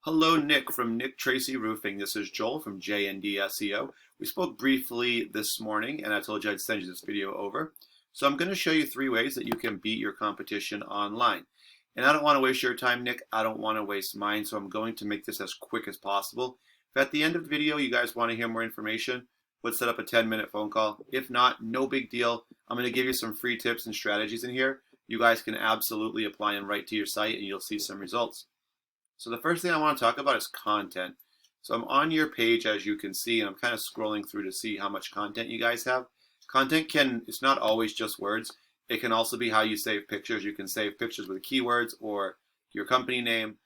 Hello, Nick from Nick Tracey Roofing. This is Joel from JND SEO. We spoke briefly this morning, and I told you I'd send you this video over. So I'm going to show you 3 ways that you can beat your competition online. And I don't want to waste your time, Nick. I don't want to waste mine, so I'm going to make this as quick as possible. If at the end of the video you guys want to hear more information, let's set up a 10-minute phone call. If not, no big deal. I'm going to give you some free tips and strategies in here. You guys can absolutely apply them right to your site, and you'll see some results. So the first thing I want to talk about is content. So I'm on your page, as you can see, and I'm kind of scrolling through to see how much content you guys have. Content it's not always just words. It can also be how you save pictures. You can save pictures with keywords or your company name,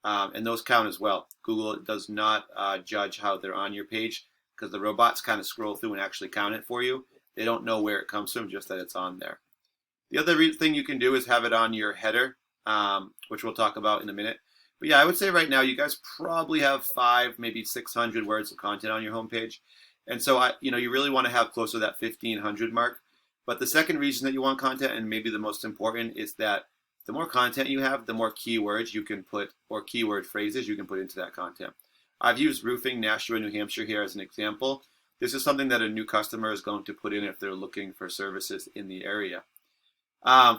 and those count as well. Google does not judge how they're on your page because the robots kind of scroll through and actually count it for you. They don't know where it comes from, just that it's on there. The other thing you can do is have it on your header, which we'll talk about in a minute. But yeah, I would say right now you guys probably have 5, maybe 600 words of content on your homepage. And so you really want to have close to that 1,500 mark. But the second reason that you want content, and maybe the most important, is that the more content you have, the more keywords you can put, or keyword phrases you can put into that content. I've used roofing Nashua, New Hampshire here as an example. This is something that a new customer is going to put in if they're looking for services in the area.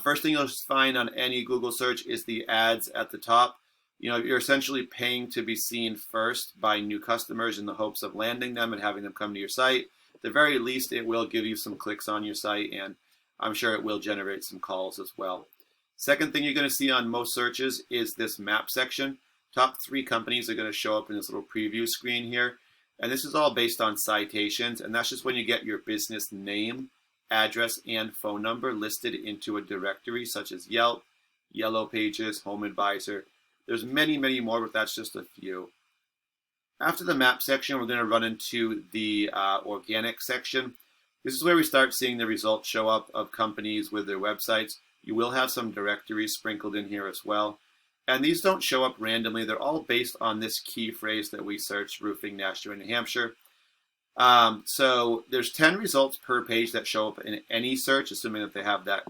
First thing you'll find on any Google search is the ads at the top. You're essentially paying to be seen first by new customers in the hopes of landing them and having them come to your site. At the very least, it will give you some clicks on your site, and I'm sure it will generate some calls as well. Second thing you're going to see on most searches is this map section. Top 3 companies are going to show up in this little preview screen here. And this is all based on citations, and that's just when you get your business name, address, and phone number listed into a directory such as Yelp, Yellow Pages, Home Advisor. There's many, many more, but that's just a few. After the map section, we're going to run into the organic section. This is where we start seeing the results show up of companies with their websites. You will have some directories sprinkled in here as well. And these don't show up randomly. They're all based on this key phrase that we searched, roofing Nashua, New Hampshire. So there's 10 results per page that show up in any search, assuming that they have that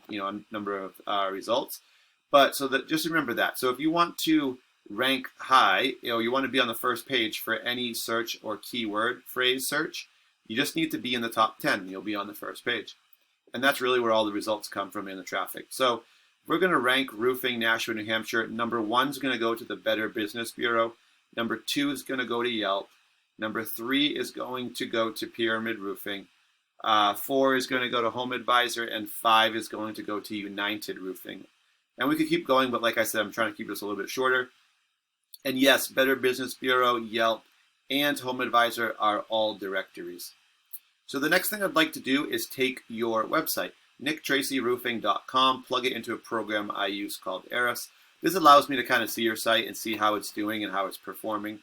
number of results. But just remember that. So if you want to rank high, you want to be on the first page for any search or keyword phrase search, you just need to be in the top 10 and you'll be on the first page. And that's really where all the results come from in the traffic. So we're going to rank roofing Nashua, New Hampshire. Number 1 is going to go to the Better Business Bureau. Number 2 is going to go to Yelp. Number 3 is going to go to Pyramid Roofing. 4 is going to go to Home Advisor, and 5 is going to go to United Roofing. And we could keep going, but like I said, I'm trying to keep this a little bit shorter. And yes, Better Business Bureau, Yelp, and Home Advisor are all directories. So the next thing I'd like to do is take your website, nicktraceyroofing.com, plug it into a program I use called eris. This allows me to kind of see your site and see how it's doing and how it's performing.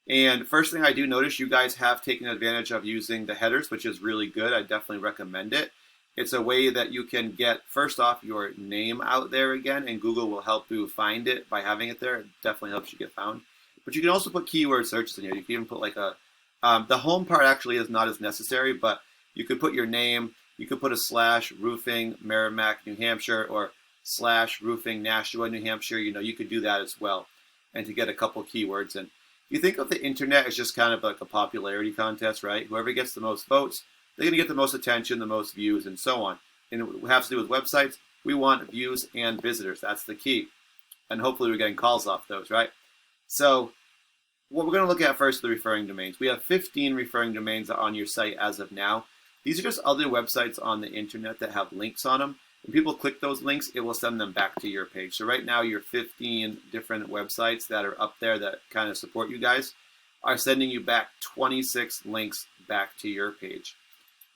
And first thing I do notice, you guys have taken advantage of using the headers, which is really good. I definitely recommend it. It's a way that you can get, first off, your name out there again, and Google will help you find it by having it there. It definitely helps you get found. But you can also put keyword searches in here. You can even put the home part actually is not as necessary, but you could put your name, you could put a / roofing Merrimack, New Hampshire, or / roofing Nashua, New Hampshire. You could do that as well, and to get a couple keywords in. You think of the internet as just kind of like a popularity contest, right? Whoever gets the most votes, they're going to get the most attention, the most views, and so on. And it has to do with websites. We want views and visitors. That's the key. And hopefully we're getting calls off those, right? So what we're going to look at first are the referring domains. We have 15 referring domains on your site as of now. These are just other websites on the internet that have links on them. When people click those links, it will send them back to your page. So right now, your 15 different websites that are up there that kind of support you guys are sending you back 26 links back to your page.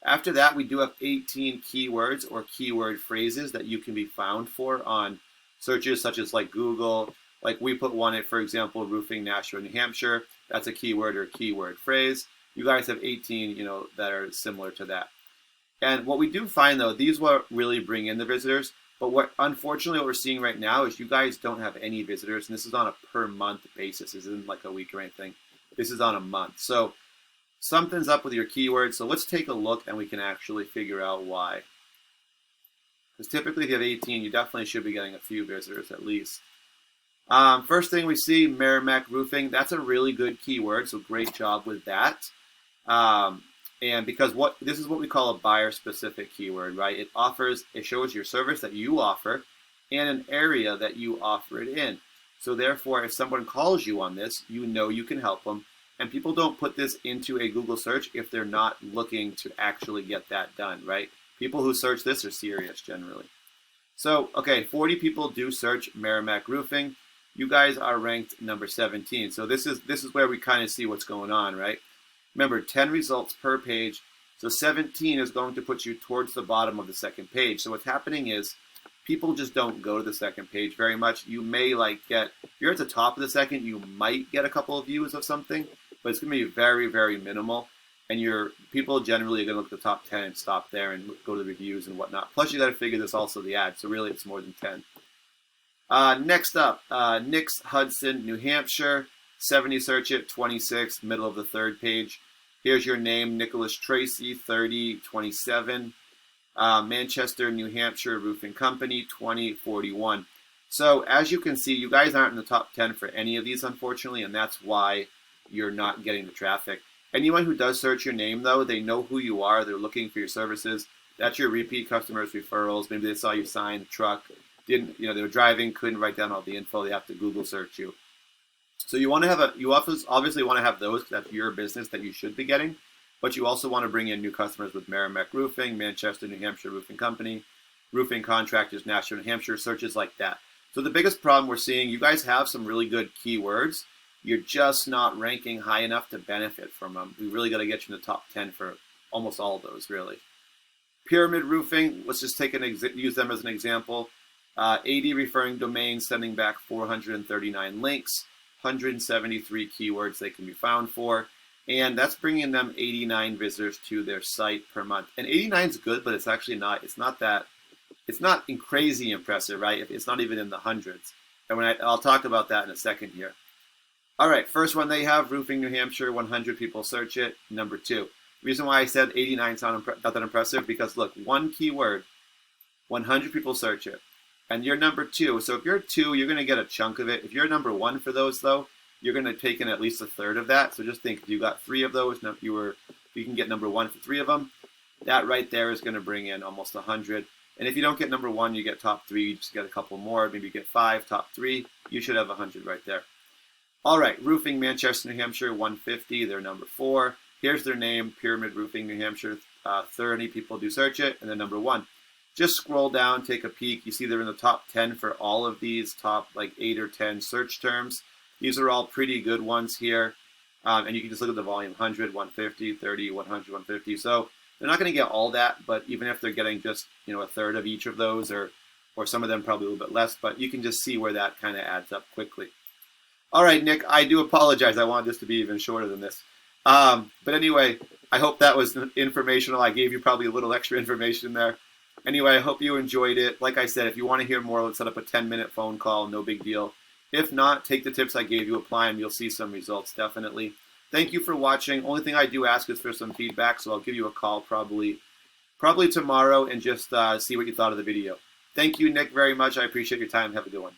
After that, we do have 18 keywords or keyword phrases that you can be found for on searches such as like Google. Like we put one in, for example, roofing Nashua, New Hampshire. That's a keyword or keyword phrase. You guys have 18, that are similar to that. And what we do find, though, these will really bring in the visitors. But unfortunately, what we're seeing right now is you guys don't have any visitors, and this is on a per month basis. This isn't like a week or anything. This is on a month. So something's up with your keywords. So let's take a look, and we can actually figure out why. Because typically, if you have 18, you definitely should be getting a few visitors at least. First thing we see, Merrimack Roofing. That's a really good keyword, so great job with that. And because this is what we call a buyer-specific keyword, right? It shows your service that you offer and an area that you offer it in. So therefore, if someone calls you on this, you know you can help them. And people don't put this into a Google search if they're not looking to actually get that done, right? People who search this are serious generally. So, okay, 40 people do search Merrimack Roofing. You guys are ranked number 17. So this is where we kind of see what's going on, right? Remember, 10 results per page. So 17 is going to put you towards the bottom of the second page. So what's happening is people just don't go to the second page very much. You may if you're at the top of the second, you might get a couple of views of something, but it's going to be very, very minimal. And people generally are going to look at the top 10 and stop there and go to the reviews and whatnot. Plus, you got to figure there's also the ad. So really, it's more than 10. Next up, Nick's Hudson, New Hampshire. 70 search it, 26, middle of the third page. Here's your name, Nicholas Tracy, 30, 27. Manchester, New Hampshire Roofing Company, 2041. So as you can see, you guys aren't in the top 10 for any of these, unfortunately, and that's why you're not getting the traffic. Anyone who does search your name, though, they know who you are. They're looking for your services. That's your repeat customers, referrals. Maybe they saw you sign a truck. They were driving, couldn't write down all the info. They have to Google search you. So you want to have you obviously want to have those, because that's your business that you should be getting. But you also want to bring in new customers with Merrimack Roofing, Manchester, New Hampshire Roofing Company, Roofing Contractors, Nashua, New Hampshire, searches like that. So the biggest problem we're seeing, you guys have some really good keywords. You're just not ranking high enough to benefit from them. We really got to get you in the top 10 for almost all of those, really. Pyramid Roofing, let's just use them as an example. 80 referring domains, sending back 439 links, 173 keywords they can be found for. And that's bringing them 89 visitors to their site per month. And 89 is good, but it's actually not. It's not crazy impressive, right? It's not even in the hundreds. And I'll talk about that in a second here. All right, first one they have, Roofing New Hampshire, 100 people search it. Number 2. The reason why I said 89 is not that impressive, because look, one keyword, 100 people search it. And you're number 2. So if you're 2, you're going to get a chunk of it. If you're number 1 for those, though, you're going to take in at least a third of that. So just think, if you got 3 of those, you can get number 1 for 3 of them. That right there is going to bring in almost 100. And if you don't get number 1, you get top 3. You just get a couple more. Maybe you get 5, top 3. You should have 100 right there. All right, Roofing Manchester, New Hampshire, 150. They're number 4. Here's their name, Pyramid Roofing New Hampshire. 30 people do search it, and then number 1. Just scroll down, take a peek. You see they're in the top 10 for all of these top 8 or 10 search terms. These are all pretty good ones here. And you can just look at the volume, 100, 150, 30, 100, 150. So they're not going to get all that, but even if they're getting just a third of each of those, or some of them probably a little bit less, but you can just see where that kind of adds up quickly. All right, Nick, I do apologize. I wanted this to be even shorter than this. But anyway, I hope that was informational. I gave you probably a little extra information there. Anyway, I hope you enjoyed it. Like I said, if you want to hear more, let's set up a 10-minute phone call. No big deal. If not, take the tips I gave you, apply them. You'll see some results, definitely. Thank you for watching. Only thing I do ask is for some feedback, so I'll give you a call probably tomorrow and just see what you thought of the video. Thank you, Nick, very much. I appreciate your time. Have a good one.